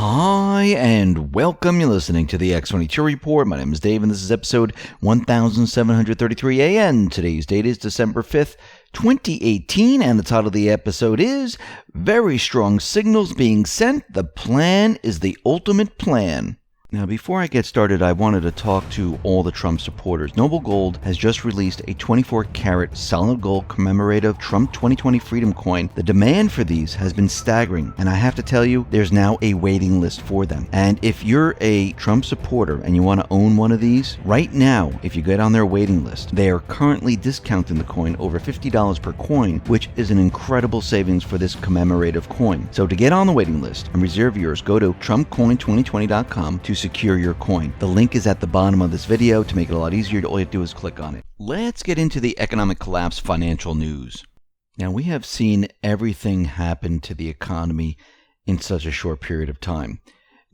Hi, and welcome. You're listening to the X22 Report. My name is Dave, and this is episode 1733 AN. Today's date is December 5th, 2018, and the title of the episode is Very Strong Signals Being Sent. The Plan is the Ultimate Plan. Now, before I get started, I wanted to talk to all the Trump supporters. Noble Gold has just released a 24-karat solid gold commemorative Trump 2020 Freedom Coin. The demand for these has been staggering, and I have to tell you, there's now a waiting list for them. And if you're a Trump supporter and you want to own one of these, right now, if you get on their waiting list, they are currently discounting the coin over $50 per coin, which is an incredible savings for this commemorative coin. So to get on the waiting list and reserve yours, go to TrumpCoin2020.com to secure your coin. The link is at the bottom of this video. To make it a lot easier, all you have to do is click on it. Let's get into the economic collapse financial news. Now, we have seen everything happen to the economy in such a short period of time.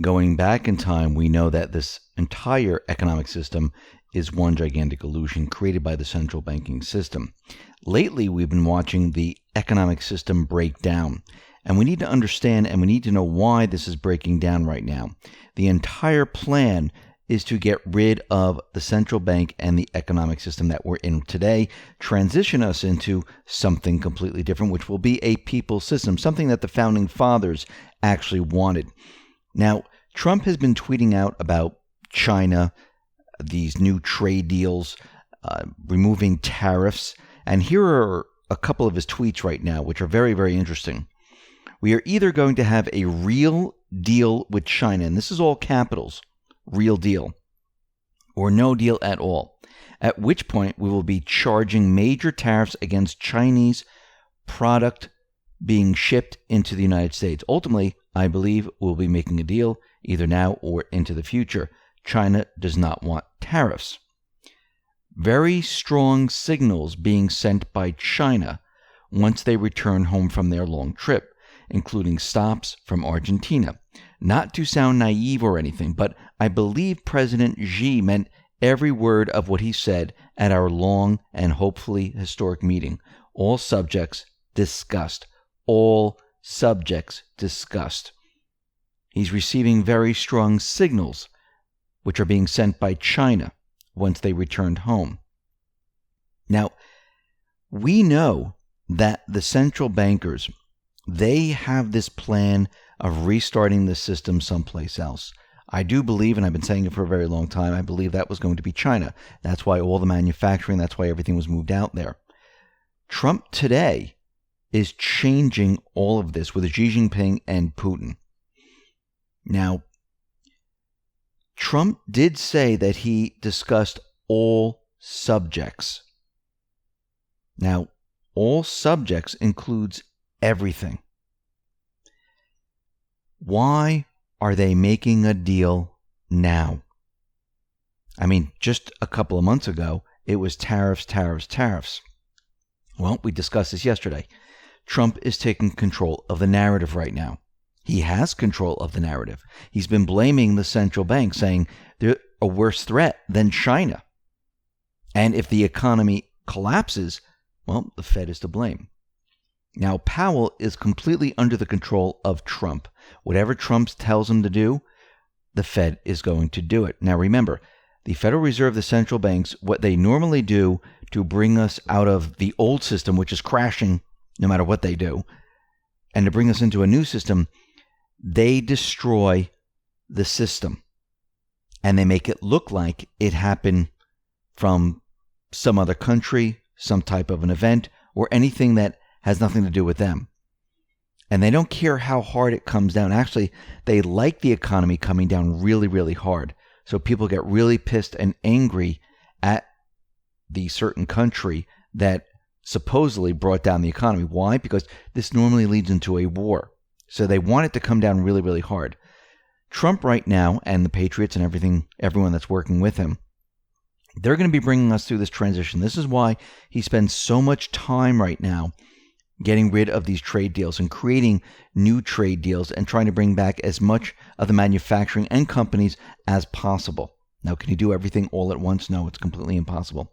Going back in time, we know that this entire economic system is one gigantic illusion created by the central banking system. Lately, we've been watching the economic system break down. And we need to understand and we need to know why this is breaking down right now. The entire plan is to get rid of the central bank and the economic system that we're in today, transition us into something completely different, which will be a people's system, something that the founding fathers actually wanted. Now, Trump has been tweeting out about China, these new trade deals, removing tariffs. And here are a couple of his tweets right now, which are very, very interesting. We are either going to have a real deal with China, and this is all capitals, real deal, or no deal at all, at which point we will be charging major tariffs against Chinese product being shipped into the United States. Ultimately, I believe we'll be making a deal either now or into the future. China does not want tariffs. Very strong signals being sent by China once they return home from their long trip, including stops from Argentina. Not to sound naive or anything, but I believe President Xi meant every word of what he said at our long and hopefully historic meeting. All subjects discussed. All subjects discussed. He's receiving very strong signals, which are being sent by China once they returned home. Now, we know that the central bankers, they have this plan of restarting the system someplace else. I do believe, and I've been saying it for a very long time, I believe that was going to be China. That's why all the manufacturing, that's why everything was moved out there. Trump today is changing all of this with Xi Jinping and Putin. Now, Trump did say that he discussed all subjects. Now, all subjects includes everything. Why are they making a deal now? I mean, just a couple of months ago, it was tariffs, tariffs, tariffs. Well, we discussed this yesterday. Trump is taking control of the narrative right now. He has control of the narrative. He's been blaming the central bank, saying they're a worse threat than China. And if the economy collapses, well, the Fed is to blame. Now, Powell is completely under the control of Trump. Whatever Trump tells him to do, the Fed is going to do it. Now, remember, the Federal Reserve, the central banks, what they normally do to bring us out of the old system, which is crashing no matter what they do, and to bring us into a new system, they destroy the system. And they make it look like it happened from some other country, some type of an event, or anything that has nothing to do with them. And they don't care how hard it comes down. Actually, they like the economy coming down really, really hard. So people get really pissed and angry at the certain country that supposedly brought down the economy. Why? Because this normally leads into a war. So they want it to come down really, really hard. Trump right now, and the Patriots and everyone that's working with him, they're going to be bringing us through this transition. This is why he spends so much time right now getting rid of these trade deals and creating new trade deals and trying to bring back as much of the manufacturing and companies as possible. Now, can he do everything all at once? No, it's completely impossible.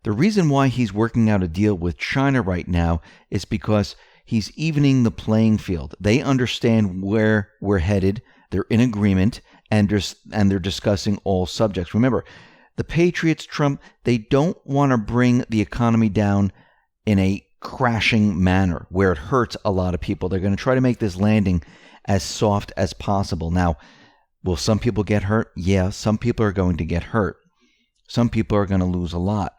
The reason why he's working out a deal with China right now is because he's evening the playing field. They understand where we're headed. They're in agreement, and they're discussing all subjects. Remember, the Patriots, Trump, they don't want to bring the economy down in a crashing manner where it hurts a lot of people. They're going to try to make this landing as soft as possible. Now, will some people get hurt? Yeah, some people are going to get hurt. Some people are going to lose a lot.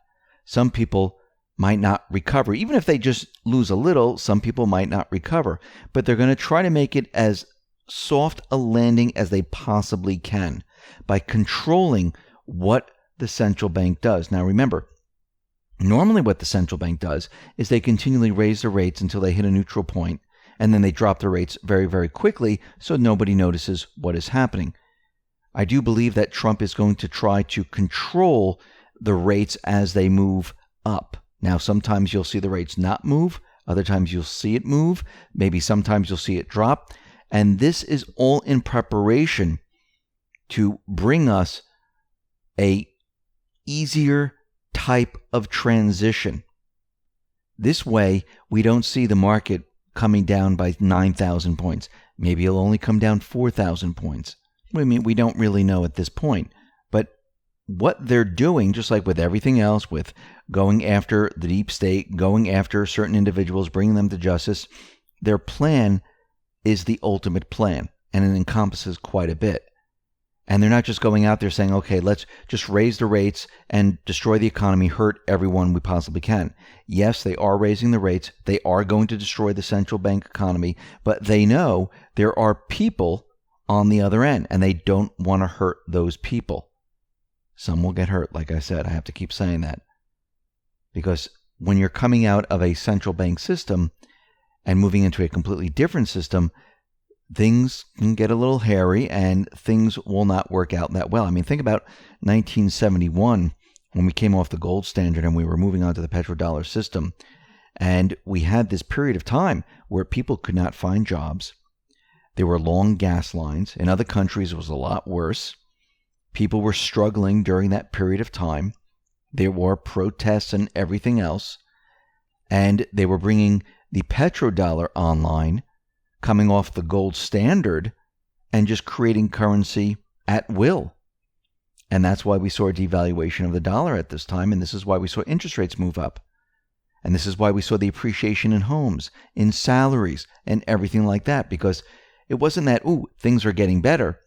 Some people might not recover. Even if they just lose a little, some people might not recover. But they're going to try to make it as soft a landing as they possibly can by controlling what the central bank does. Now, remember, normally what the central bank does is they continually raise the rates until they hit a neutral point, and then they drop the rates very, very quickly so nobody notices what is happening. I do believe that Trump is going to try to control the rates as they move up. Now, sometimes you'll see the rates not move. Other times you'll see it move. Maybe sometimes you'll see it drop. And this is all in preparation to bring us a easier type of transition. This way, we don't see the market coming down by 9,000 points. Maybe it'll only come down 4,000 points. I mean, we don't really know at this point. But what they're doing, just like with everything else, with going after the deep state, going after certain individuals, bringing them to justice, their plan is the ultimate plan, and it encompasses quite a bit. And they're not just going out there saying, okay, let's just raise the rates and destroy the economy, hurt everyone we possibly can. Yes, they are raising the rates. They are going to destroy the central bank economy, but they know there are people on the other end, and they don't want to hurt those people. Some will get hurt, like I said. I have to keep saying that. Because when you're coming out of a central bank system and moving into a completely different system, things can get a little hairy and things will not work out that well. I mean, think about 1971 when we came off the gold standard and we were moving on to the petrodollar system. And we had this period of time where people could not find jobs. There were long gas lines. In other countries, it was a lot worse. People were struggling during that period of time. There were protests and everything else. And they were bringing the petrodollar online, coming off the gold standard, and just creating currency at will. And that's why we saw a devaluation of the dollar at this time. And this is why we saw interest rates move up. And this is why we saw the appreciation in homes, in salaries, and everything like that. Because it wasn't that, things are getting better.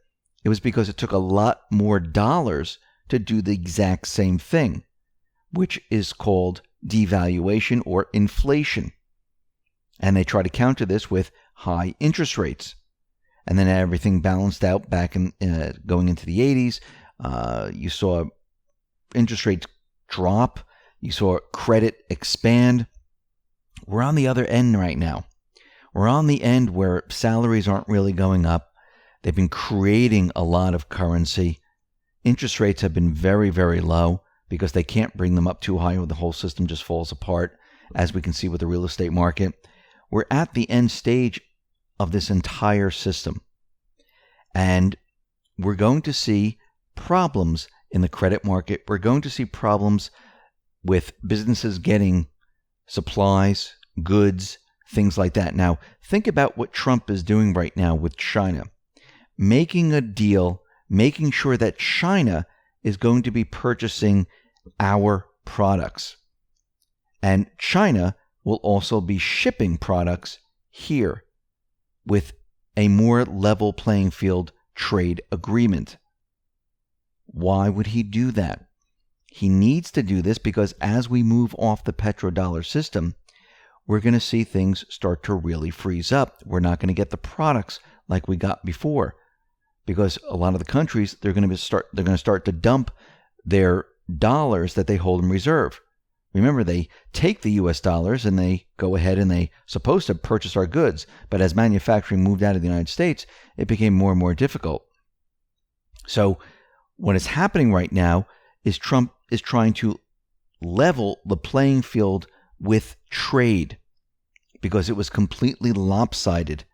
It was because it took a lot more dollars to do the exact same thing, which is called devaluation or inflation. And they try to counter this with high interest rates. And then everything balanced out back in going into the 80s. You saw interest rates drop. You saw credit expand. We're on the other end right now. We're on the end where salaries aren't really going up. They've been creating a lot of currency. Interest rates have been very, very low because they can't bring them up too high or the whole system just falls apart, as we can see with the real estate market. We're at the end stage of this entire system. And we're going to see problems in the credit market. We're going to see problems with businesses getting supplies, goods, things like that. Now, think about what Trump is doing right now with China. Making a deal, making sure that China is going to be purchasing our products. And China will also be shipping products here with a more level playing field trade agreement. Why would he do that? He needs to do this because as we move off the petrodollar system, we're going to see things start to really freeze up. We're not going to get the products like we got before because a lot of the countries, they're going to start to dump their dollars that they hold in reserve. Remember, they take the U.S. dollars and they go ahead and they supposed to purchase our goods. But as manufacturing moved out of the United States, it became more and more difficult. So what is happening right now is Trump is trying to level the playing field with trade because it was completely lopsided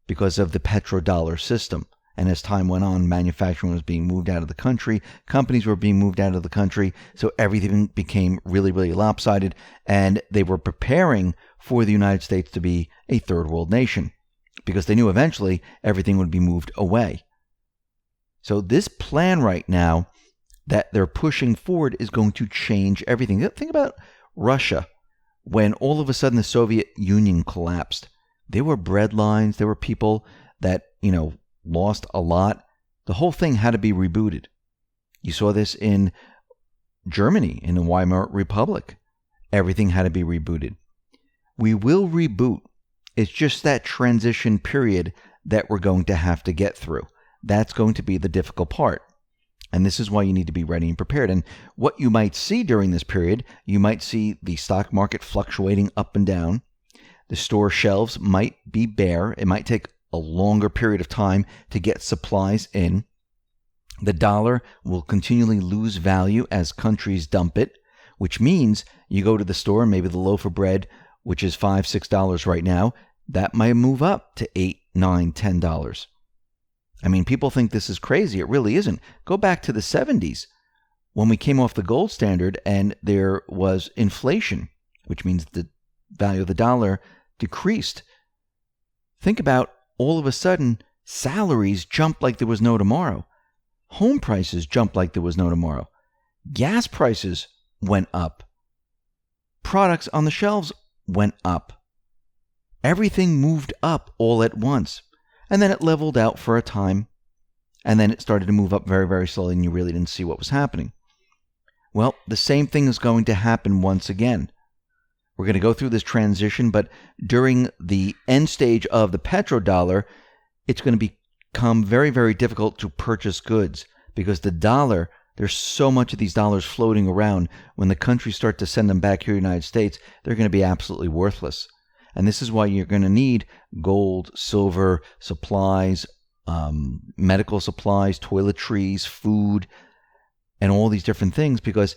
because of the petrodollar system. And as time went on, manufacturing was being moved out of the country. Companies were being moved out of the country. So everything became really, really lopsided. And they were preparing for the United States to be a third world nation. because they knew eventually everything would be moved away. So this plan right now that they're pushing forward is going to change everything. Think about Russia. When all of a sudden the Soviet Union collapsed, there were bread lines, there were people that, lost a lot. The whole thing had to be rebooted. You saw this in Germany, in the Weimar Republic. Everything had to be rebooted. We will reboot. It's just that transition period that we're going to have to get through. That's going to be the difficult part. And this is why you need to be ready and prepared. And what you might see during this period, you might see the stock market fluctuating up and down. The store shelves might be bare. It might take a longer period of time to get supplies in. The dollar will continually lose value as countries dump it, which means you go to the store and maybe the loaf of bread, which is $5, $6 right now, that might move up to $8, $9, $10. I mean, people think this is crazy. It really isn't. Go back to the 70s when we came off the gold standard and there was inflation, which means the value of the dollar decreased. Think about all of a sudden salaries jumped like there was no tomorrow. Home prices jumped like there was no tomorrow. Gas prices went up. Products on the shelves went up. Everything moved up all at once. And then it leveled out for a time. And then it started to move up very, very slowly, and you really didn't see what was happening. Well, the same thing is going to happen once again. We're going to go through this transition, but during the end stage of the petrodollar, it's going to become very, very difficult to purchase goods because the dollar, there's so much of these dollars floating around. When the countries start to send them back here to the United States, they're going to be absolutely worthless. And this is why you're going to need gold, silver, supplies, medical supplies, toiletries, food, and all these different things. Because,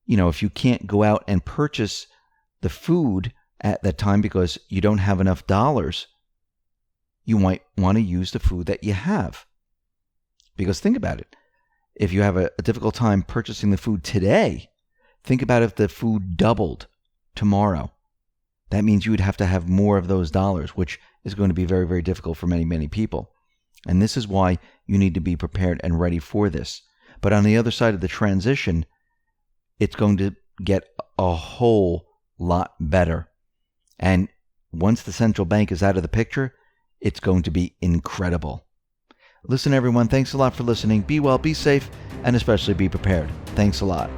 if you can't go out and purchase the food at that time because you don't have enough dollars, you might want to use the food that you have. Because think about it. If you have a difficult time purchasing the food today, think about if the food doubled tomorrow. That means you would have to have more of those dollars, which is going to be very, very difficult for many, many people. And this is why you need to be prepared and ready for this. But on the other side of the transition, it's going to get a whole lot better. And once the central bank is out of the picture, it's going to be incredible. Listen, everyone, thanks a lot for listening. Be well, be safe, and especially be prepared. Thanks a lot.